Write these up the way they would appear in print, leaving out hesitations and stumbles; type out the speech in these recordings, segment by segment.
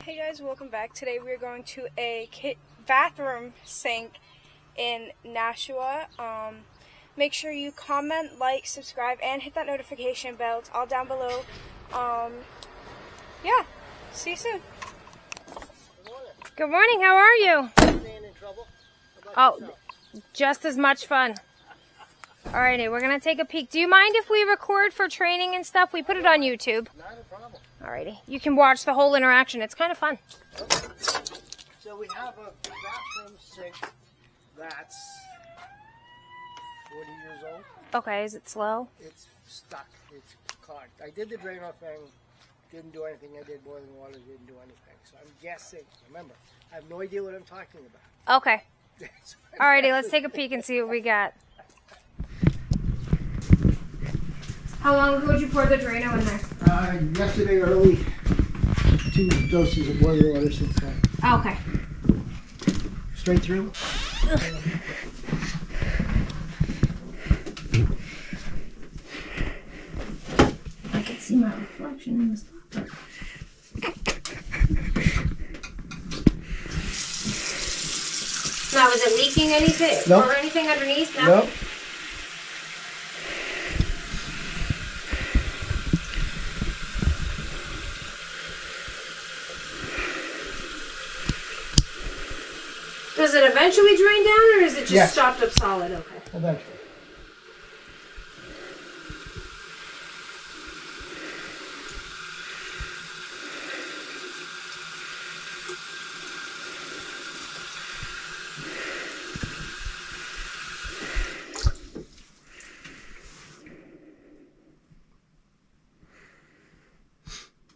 Hey guys, welcome back. Today we are going to a bathroom sink in Nashua. Make sure you comment, like, subscribe, and hit that notification bell. It's all down below. Yeah, see you soon. Good morning, how are you? Oh, just as much fun. Alrighty, we're gonna take a peek. Do you mind if we record for training and stuff? We put it on YouTube. Not a problem. Alrighty, you can watch the whole interaction. It's kind of fun. Okay. So we have a bathroom sink that's 40 years old. Okay, is it slow? It's stuck. It's clogged. I did the drain off thing. Didn't do anything. I did boiling water. Didn't do anything. So I'm guessing. Remember, I have no idea what I'm talking about. Okay. Alrighty, let's take a peek and see what we got. How long ago did you pour the Drano in there? Yesterday early, 2 doses of boiling water since then. Okay. Straight through. I can see my reflection in the stopper. Now, is it leaking anything? Nope. Or anything underneath? No? Nope. Does it eventually drain down, or is it just Yes. stopped up solid? Okay. Eventually.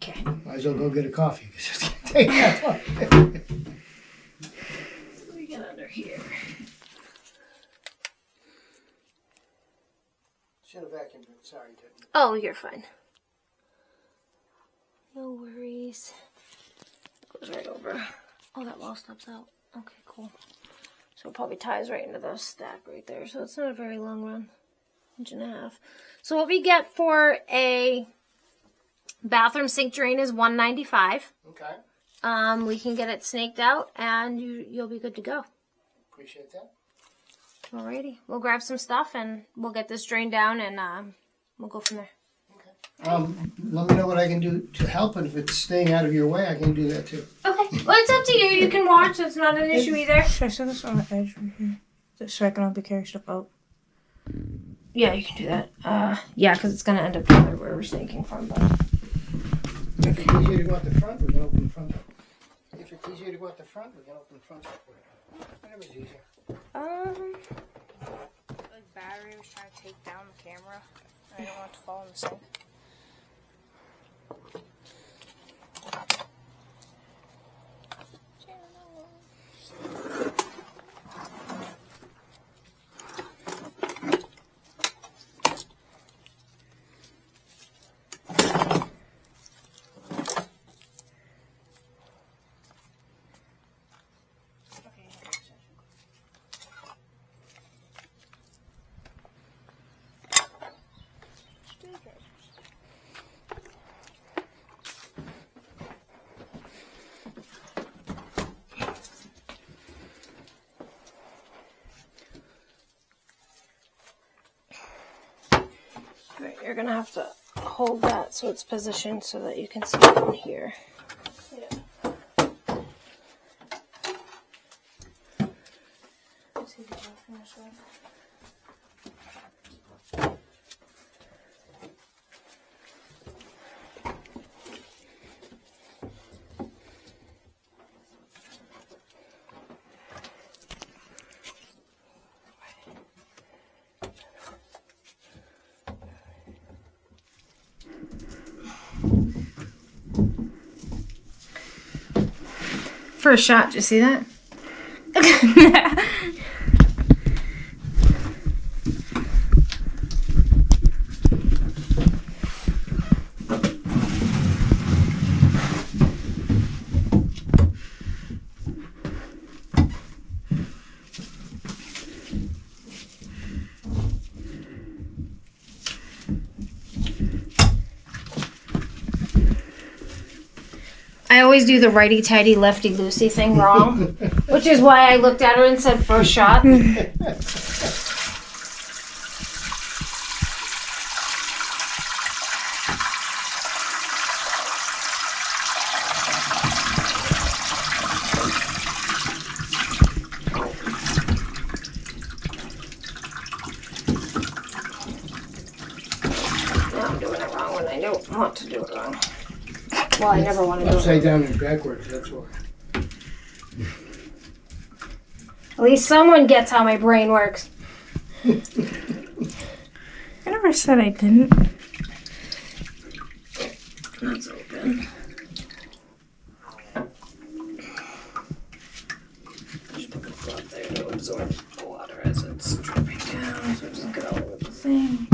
Okay. Might as well go get a coffee because it's going to take that long. What do we get under here? Should have vacuumed it. Sorry, didn't. Oh, you're fine. No worries. Goes right over. Oh, that wall steps out. Okay, cool. So it probably ties right into the stack right there. So it's not a very long run. 1.5 inches. So what we get for a bathroom sink drain is $195. Okay. We can get it snaked out and you'll be good to go. Appreciate that. Alrighty. We'll grab some stuff and we'll get this drained down and we'll go from there. Okay. Let me know what I can do to help, and if it's staying out of your way, I can do that too. Okay. Well, it's up to you. You can watch. It's not an issue either. Should I set this on the edge right here? So I can only carry stuff out. Yeah, you can do that. Yeah, because it's going to end up down there where we're snaking from. But If it's easier to go out the front, we can open the front door. If it's easier to go out the front, we can open the front door. Whatever's easier. the battery was trying to take down the camera. I didn't want it to fall in the sink. Right, you're gonna have to hold that so it's positioned so that you can see it from here. Yeah. See the from this one. First shot, did you see that? I always do the righty-tighty, lefty-loosey thing wrong, which is why I looked at her and said first shot. Now I'm doing it wrong when I don't want to do it wrong. Well, I never want to do it wrong. Upside down and backwards, that's why. At least someone gets how my brain works. I never said I didn't. That's open. Just put the glove there to absorb the water as it's dripping down, so it doesn't get all over the thing.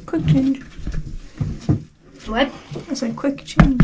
Quick change. What? I said quick change.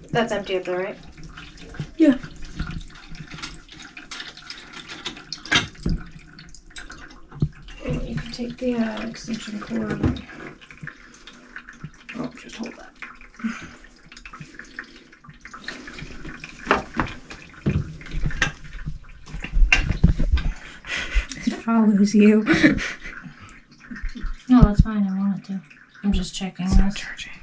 That's empty up there, right? Yeah. You can take the extension cord. Oh, just hold that. It follows you. No, that's fine. I want it to. I'm just checking this. Charging.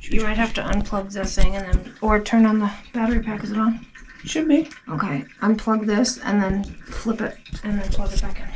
You might have to unplug this thing and then, or turn on the battery pack. Is it on? Should be. Okay. Unplug this and then flip it and then plug it back in.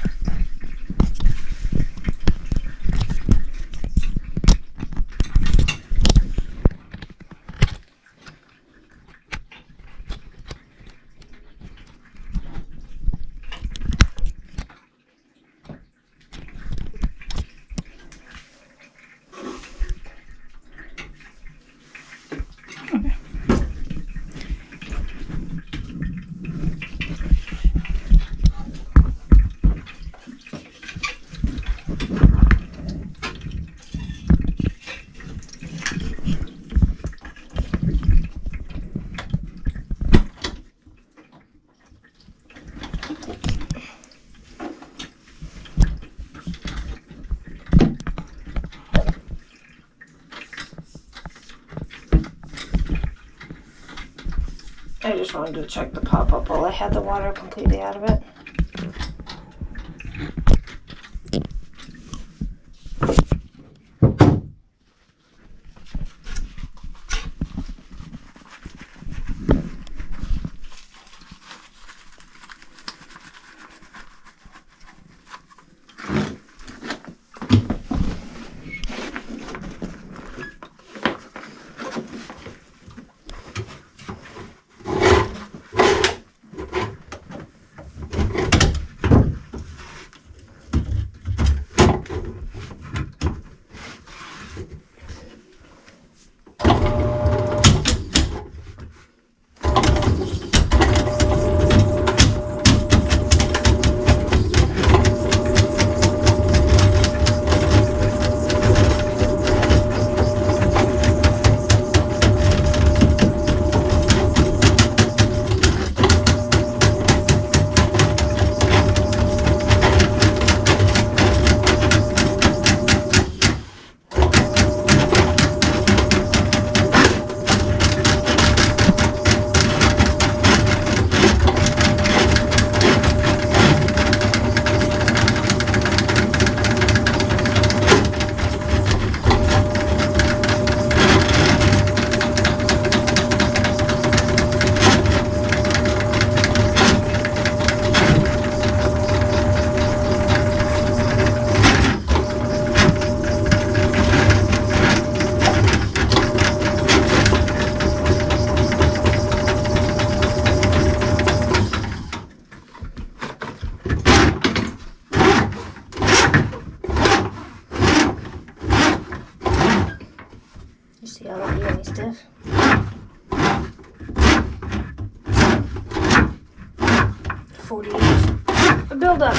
I just wanted to check the pop-up while I had the water completely out of it. 40 years. A buildup.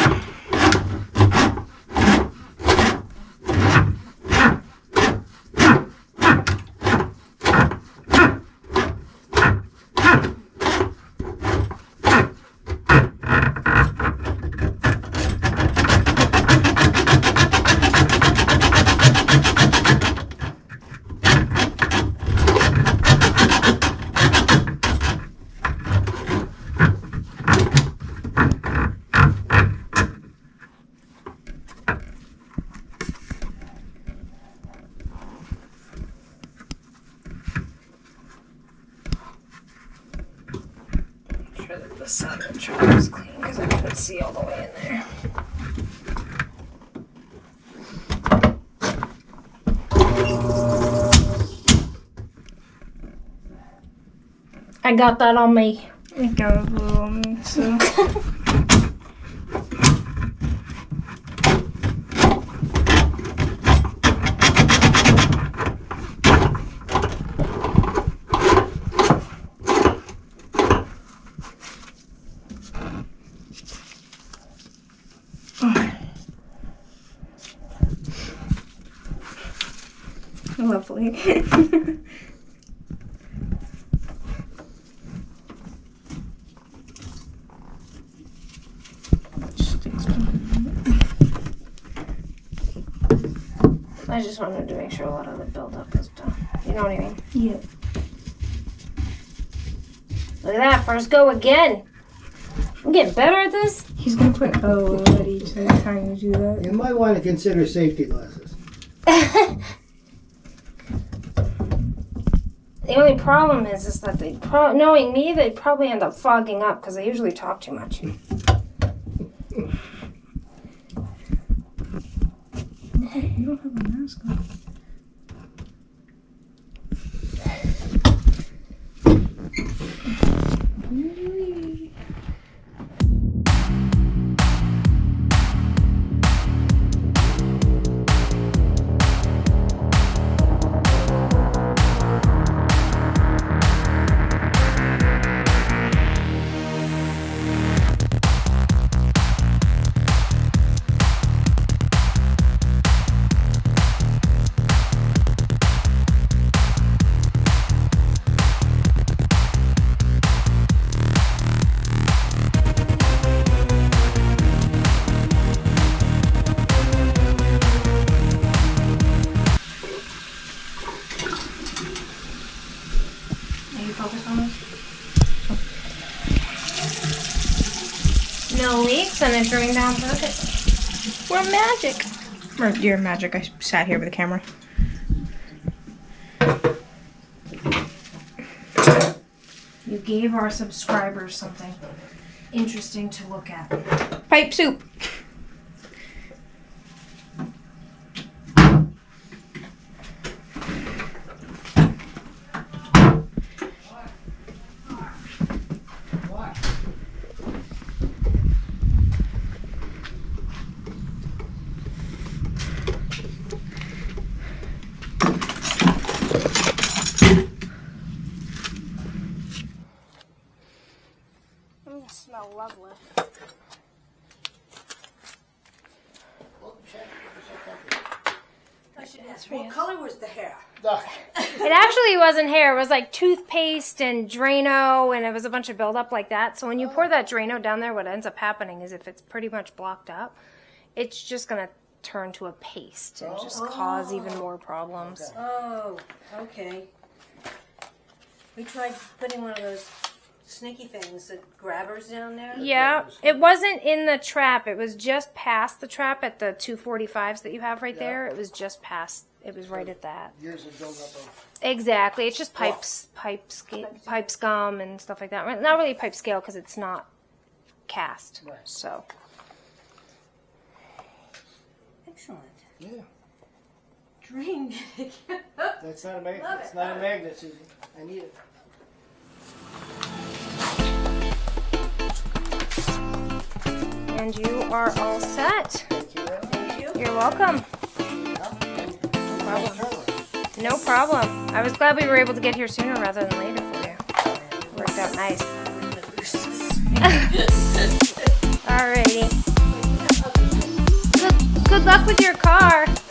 The side of the truck is clean because I couldn't see all the way in there. I got that on me. I got a little on me, so. Lovely. I just wanted to make sure a lot of the buildup is done. You know what I mean? Yeah. Look at that. First go again. I'm getting better at this. He's gonna put O at each time you do that. You might want to consider safety glasses. The only problem is that they, knowing me, they'd probably end up fogging up because I usually talk too much. You don't have a mask on. No leaks and it's drained down perfect. We're magic. You're magic. I sat here with the camera. You gave our subscribers something interesting to look at. Pipe soup. Smell lovely. What color was the hair? It actually wasn't hair. It was like toothpaste and Drano, and it was a bunch of buildup like that. So when you pour that Drano down there, what ends up happening is if it's pretty much blocked up, it's just going to turn to a paste and just cause even more problems. Okay. Oh, okay. We tried putting one of those sneaky things, the grabbers down there. Yeah, it wasn't in the trap. It was just past the trap at the 245s that you have right there. It was just past. It was right at that. Years of buildup of. Exactly. It's just pipe scum and stuff like that. Not really pipe scale because it's not cast. Right. So. Excellent. Yeah. Drink. That's not a magnet. It's not a magnet, Susan. I need it. And you are all set. Thank you. Thank you. You're welcome. No problem. I was glad we were able to get here sooner rather than later for you. Worked out nice. with your car.